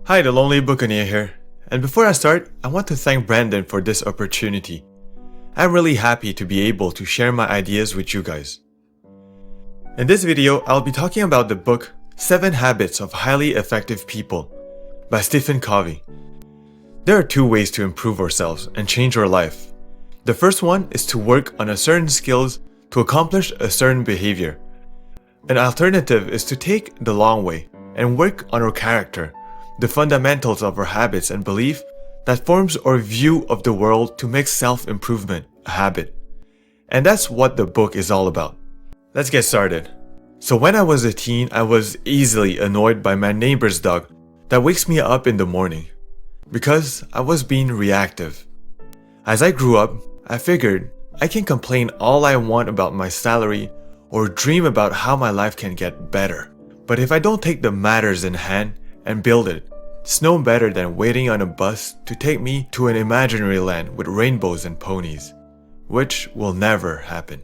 Hi, the Lonely Buccaneer here. And before I start, I want to thank Brandon for this opportunity. I'm really happy to be able to share my ideas with you guys. In this video, I'll be talking about the book 7 Habits of Highly Effective People by Stephen Covey. There are 2 ways to improve ourselves and change our life. The first one is to work on a certain skills to accomplish a certain behavior. An alternative is to take the long way and work on our character, the fundamentals of our habits and belief that forms our view of the world to make self-improvement a habit. And that's what the book is all about. Let's get started. So when I was a teen, I was easily annoyed by my neighbor's dog that wakes me up in the morning because I was being reactive. As I grew up, I figured I can complain all I want about my salary or dream about how my life can get better. But if I don't take the matters in hand and build it, it's no better than waiting on a bus to take me to an imaginary land with rainbows and ponies, which will never happen.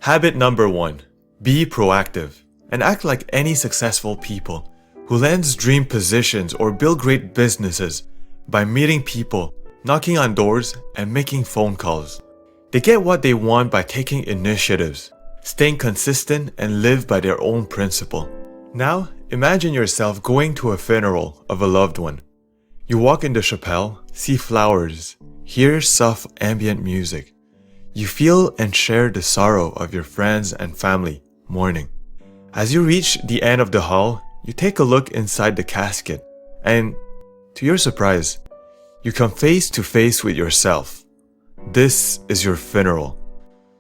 Habit number 1. Be proactive and act like any successful people who lands dream positions or build great businesses by meeting people, knocking on doors, and making phone calls. They get what they want by taking initiatives, staying consistent, and live by their own principle. Now, imagine yourself going to a funeral of a loved one. You walk in the chapel, see flowers, hear soft ambient music. You feel and share the sorrow of your friends and family mourning. As you reach the end of the hall, you take a look inside the casket, and to your surprise, you come face to face with yourself. This is your funeral.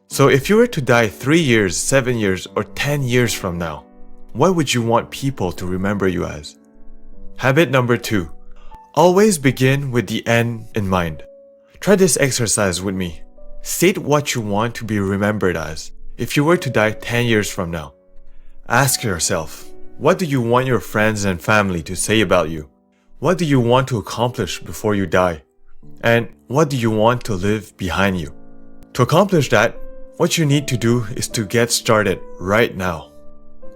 So if you were to die 3 years, 7 years, or 10 years from now, what would you want people to remember you as? Habit number 2. Always begin with the end in mind. Try this exercise with me. State what you want to be remembered as if you were to die 10 years from now. Ask yourself, what do you want your friends and family to say about you? What do you want to accomplish before you die? And what do you want to leave behind you? To accomplish that, what you need to do is to get started right now.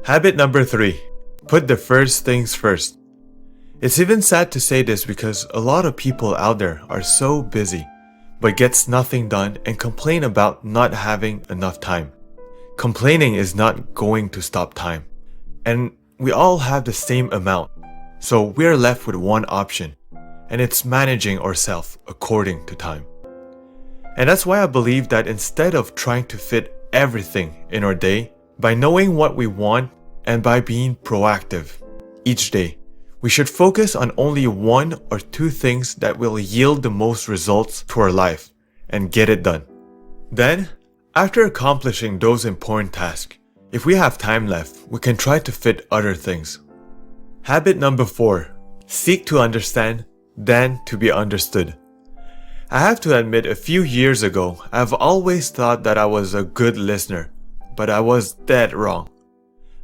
Habit number 3. Put the first things first. It's even sad to say this because a lot of people out there are so busy but gets nothing done and complain about not having enough time. Complaining is not going to stop time. And we all have the same amount. So we're left with one option, and it's managing ourselves according to time. And that's why I believe that instead of trying to fit everything in our day, by knowing what we want and by being proactive each day, we should focus on only 1 or 2 things that will yield the most results to our life and get it done. Then, after accomplishing those important tasks, if we have time left, we can try to fit other things. Habit number 4. Seek to understand, then to be understood. I have to admit, a few years ago, I've always thought that I was a good listener, but I was dead wrong.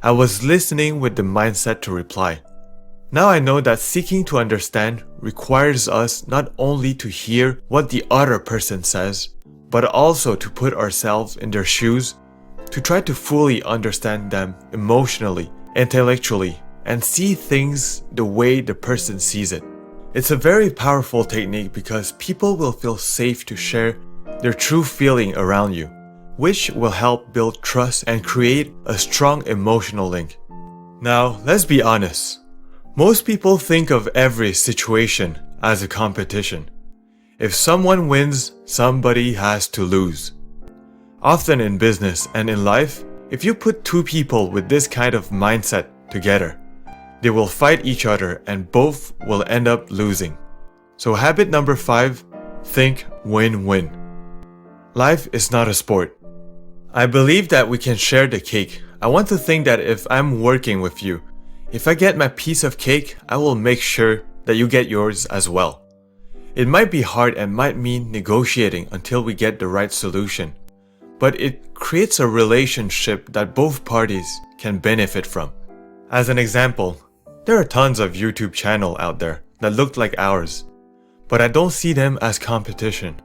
I was listening with the mindset to reply. Now I know that seeking to understand requires us not only to hear what the other person says, but also to put ourselves in their shoes, to try to fully understand them emotionally, intellectually, and see things the way the person sees it. It's a very powerful technique because people will feel safe to share their true feeling around you, which will help build trust and create a strong emotional link. Now, let's be honest. Most people think of every situation as a competition. If someone wins, somebody has to lose. Often in business and in life, if you put 2 people with this kind of mindset together, they will fight each other and both will end up losing. So habit number 5, think win-win. Life is not a sport. I believe that we can share the cake. I want to think that if I'm working with you, if I get my piece of cake, I will make sure that you get yours as well. It might be hard and might mean negotiating until we get the right solution, but it creates a relationship that both parties can benefit from. As an example, there are tons of YouTube channels out there that look like ours, but I don't see them as competition.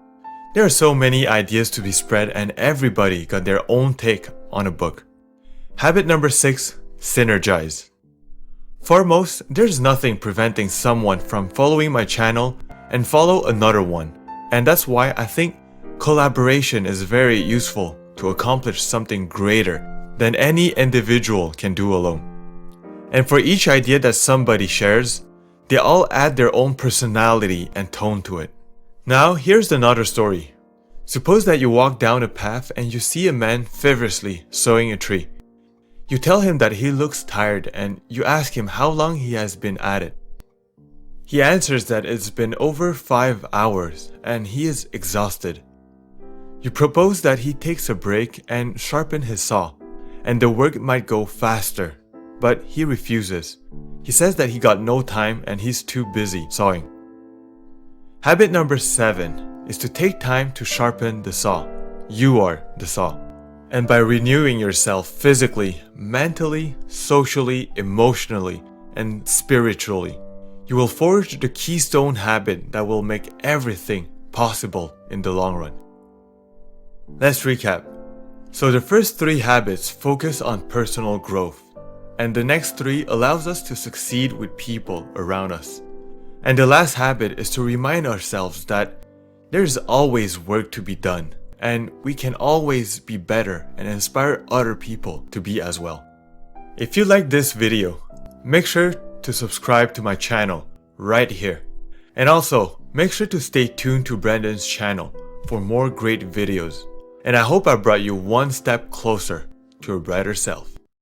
There are so many ideas to be spread and everybody got their own take on a book. Habit number 6, synergize. Foremost, there's nothing preventing someone from following my channel and follow another one. And that's why I think collaboration is very useful to accomplish something greater than any individual can do alone. And for each idea that somebody shares, they all add their own personality and tone to it. Now, here's another story. Suppose that you walk down a path and you see a man feverishly sawing a tree. You tell him that he looks tired and you ask him how long he has been at it. He answers that it's been over 5 hours and he is exhausted. You propose that he takes a break and sharpen his saw, and the work might go faster, but he refuses. He says that he got no time and he's too busy sawing. Habit number 7 is to take time to sharpen the saw. You are the saw. And by renewing yourself physically, mentally, socially, emotionally, and spiritually, you will forge the keystone habit that will make everything possible in the long run. Let's recap. So the first 3 habits focus on personal growth, and the next 3 allows us to succeed with people around us. And the last habit is to remind ourselves that there's always work to be done, and we can always be better and inspire other people to be as well. If you like this video, make sure to subscribe to my channel right here. And also, make sure to stay tuned to Brandon's channel for more great videos. And I hope I brought you one step closer to a brighter self.